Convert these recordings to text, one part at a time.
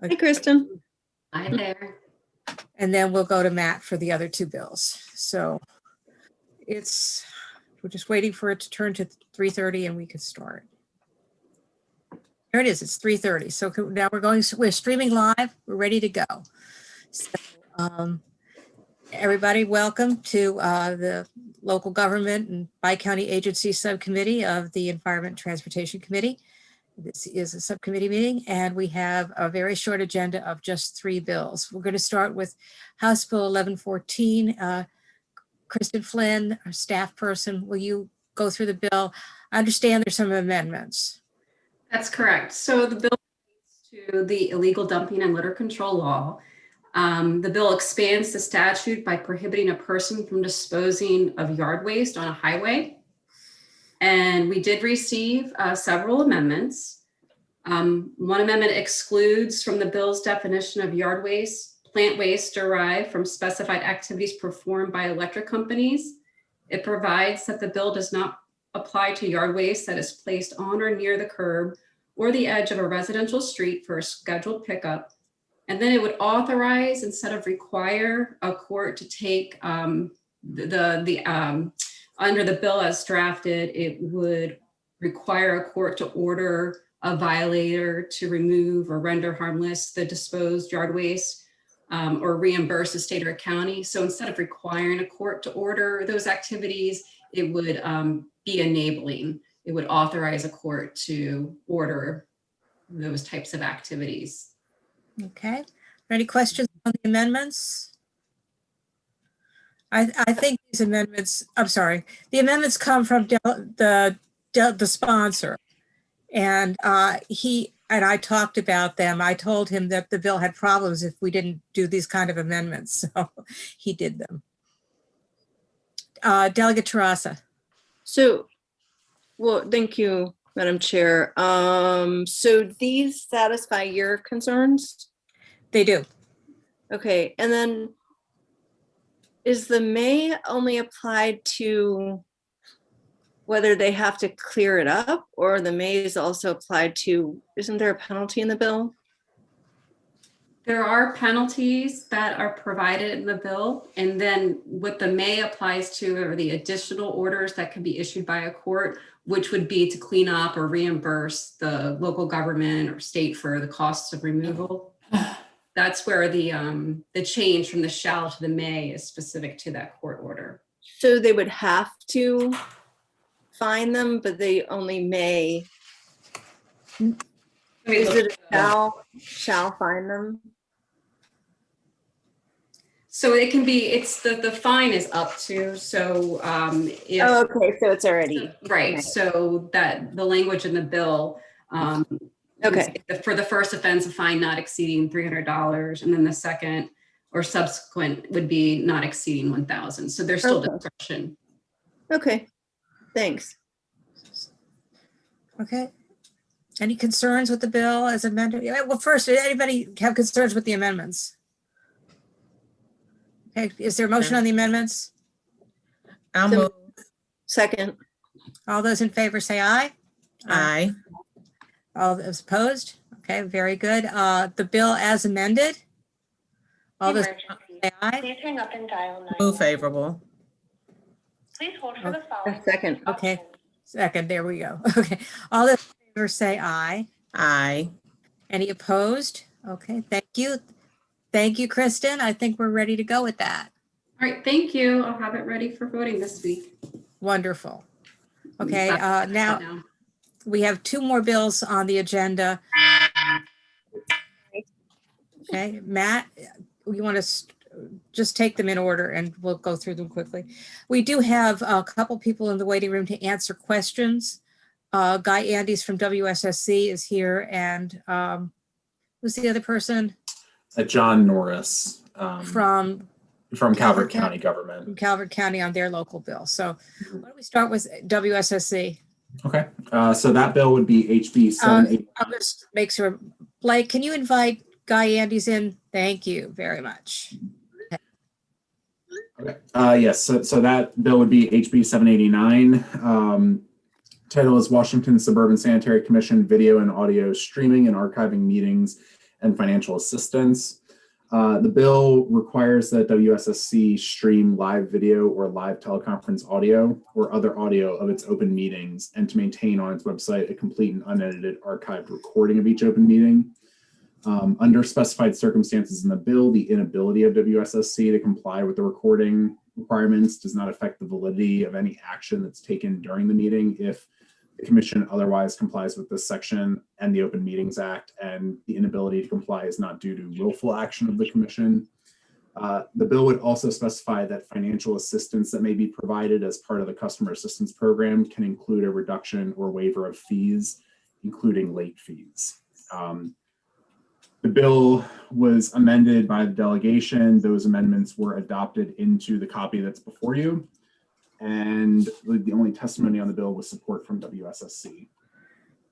Hi, Kristen. Hi there. And then we'll go to Matt for the other two bills. So we're just waiting for it to turn to 3:30 and we can start. There it is, it's 3:30. So now we're streaming live, we're ready to go. So, everybody, welcome to the Local Government and Bi-County Agency Subcommittee of the Environment and Transportation Committee. This is a subcommittee meeting and we have a very short agenda of just 3 bills. We're going to start with House Bill 1114. Kristen Flynn, our staff person, will you go through the bill? I understand there's some amendments. That's correct. So the bill relates to the illegal dumping and litter control law. The bill expands the statute by prohibiting a person from disposing of yard waste on a highway. And we did receive several amendments. One amendment excludes from the bill's definition of yard waste plant waste derived from specified activities performed by electric companies. It provides that the bill does not apply to yard waste that is placed on or near the curb or the edge of a residential street for a scheduled pickup. And then it would authorize instead of require a court to take under the bill as drafted, it would require a court to order a violator to remove or render harmless the disposed yard waste or reimburse the state or county. So instead of requiring a court to order those activities, it would be enabling. It would authorize a court to order those types of activities. Okay, any questions on the amendments? I think these amendments, I'm sorry, the amendments come from the sponsor. And I talked about them. I told him that the bill had problems if we didn't do these kind of amendments. So he did them. Delegate Terrasa. So, well, thank you, Madam Chair. So these satisfy your concerns? They do. Okay, and then is the may only applied to whether they have to clear it up, or the may is also applied to, isn't there a penalty in the bill? There are penalties that are provided in the bill, and then what the may applies to are the additional orders that can be issued by a court, which would be to clean up or reimburse the local government or state for the costs of removal. That's where the change from the shall to the may is specific to that court order. So they would have to fine them, but they only may. Is it a shall fine them? So it can be, it's the fine is up to, so if, oh, okay, so it's already. Right, okay. So that the language in the bill, okay. For the first offense, a fine not exceeding $300, and then the second or subsequent would be not exceeding 1,000. So there's still discretion. Okay, thanks. Okay. Any concerns with the bill as amended? Well, first, did anybody have concerns with the amendments? Okay, is there a motion on the amendments? I'll move. Second. All those in favor say aye. Aye. All those opposed? Okay, very good. The bill as amended. All those say aye. Please hang up and dial 9. Move favorable. Please hold for the following. Second. Okay, second, there we go. Okay, all those in favor say aye. Aye. Any opposed? Okay, thank you. Thank you, Kristen. I think we're ready to go with that. All right, thank you. I'll have it ready for voting this week. Wonderful. Okay, now we have 2 more bills on the agenda. Okay, Matt, you want to just take them in order and we'll go through them quickly. We do have a couple people in the waiting room to answer questions. Guy Andes from WSSC is here, and who's the other person? John Norris From Calvert County Government. From Calvert County on their local bill. So why don't we start with WSSC? Okay, so that bill would be HB 780. I'll just make sure. Blake, can you invite Guy Andes in? Thank you very much. Okay. Yes, so that bill would be HB 789. Title is Washington Suburban Sanitary Commission Video and Audio Streaming and Archiving Meetings and financial assistance. The bill requires that WSSC stream live video or live teleconference audio or other audio of its open meetings and to maintain on its website a complete and unedited archived recording of each open meeting. Under specified circumstances in the bill, the inability of WSSC to comply with the recording requirements does not affect the validity of any action that's taken during the meeting if the commission otherwise complies with this section and the Open Meetings Act, and the inability to comply is not due to willful action of the commission. The bill would also specify that financial assistance that may be provided as part of the customer assistance program can include a reduction or waiver of fees, including late fees. The bill was amended by the delegation. Those amendments were adopted into the copy that's before you. And the only testimony on the bill was support from WSSC.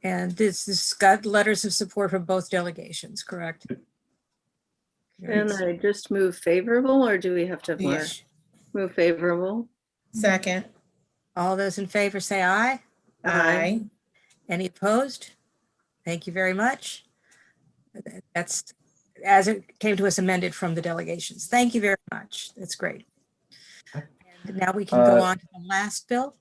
And this got letters of support from both delegations, correct? And I just move favorable, or do we have to have more? Yes. Move favorable. Second. All those in favor say aye. Aye. Any opposed? Thank you very much. That's as it came to us amended from the delegations. Thank you very much. That's great. And now we can go on to the last bill.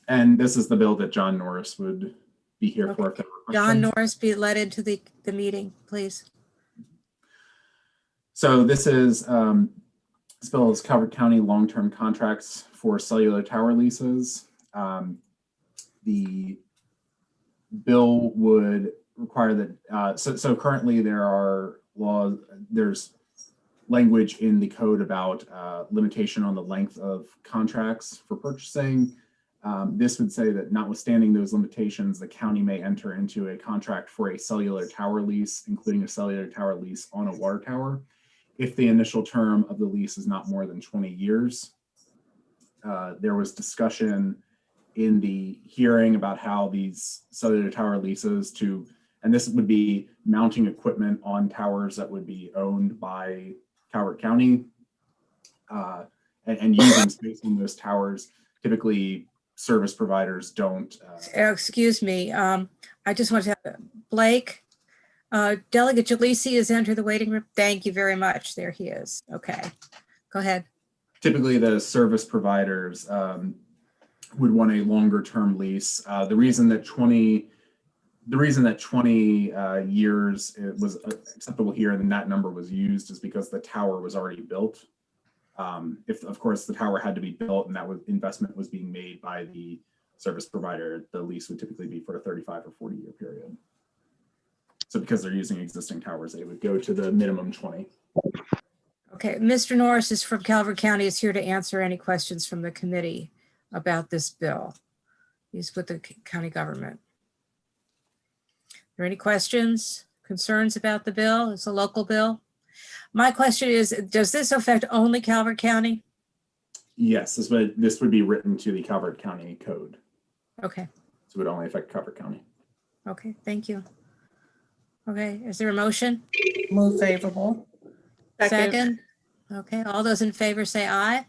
And this is the bill that John Norris would be here for. If there were John questions. Norris, be led into the meeting, please. So this bill is covered county long-term contracts for cellular tower leases. The bill would require that, so currently there's language in the code about limitation on the length of contracts for purchasing. This would say that notwithstanding those limitations, the county may enter into a contract for a cellular tower lease, including a cellular tower lease on a water tower, if the initial term of the lease is not more than 20 years. There was discussion in the hearing about how these cellular tower leases and this would be mounting equipment on towers that would be owned by Calvert County and using space in those towers. Typically, service providers don't. Excuse me. I just want to have Blake. Delegate Jalisi has entered the waiting room. Thank you very much. There he is. Okay, go ahead. Typically, the service providers would want a longer term lease. The reason that 20 years was acceptable here and that number was used is because the tower was already built. If, of course, the tower had to be built and that investment was being made by the service provider, the lease would typically be for a 35 or 40-year period. So because they're using existing towers, they would go to the minimum 20. Okay, Mr. Norris is from Calvert County, is here to answer any questions from the committee about this bill. He's with the county government. Are there any questions, concerns about the bill? It's a local bill. My question is, does this affect only Calvert County? Yes, this would be written to the Calvert County code. Okay, So it would only affect Calvert County. okay, thank you. Okay, is there a motion? Move favorable. Second? Okay, all those in favor say aye.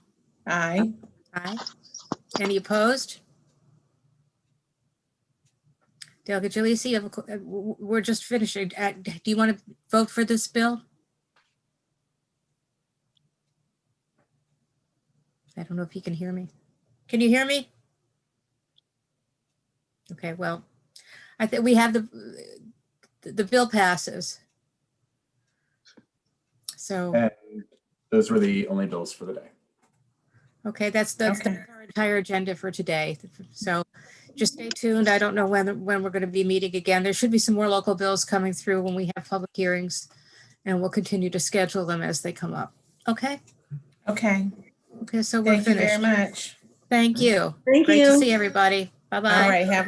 Aye. Aye. Any opposed? Delegate Jalisi, we're just finishing. Do you want to vote for this bill? I don't know if you can hear me. Can you hear me? Okay, well, I think we have the bill passes. So, And those were the only bills for the day. okay, that's Okay. our entire agenda for today. So just stay tuned. I don't know when we're going to be meeting again. There should be some more local bills coming through when we have public hearings, and we'll continue to schedule them as they come up. Okay? Okay. Okay, so we're Thank you very finished. much. Thank you. Thank Great to you. see everybody. Bye-bye. All right. Have a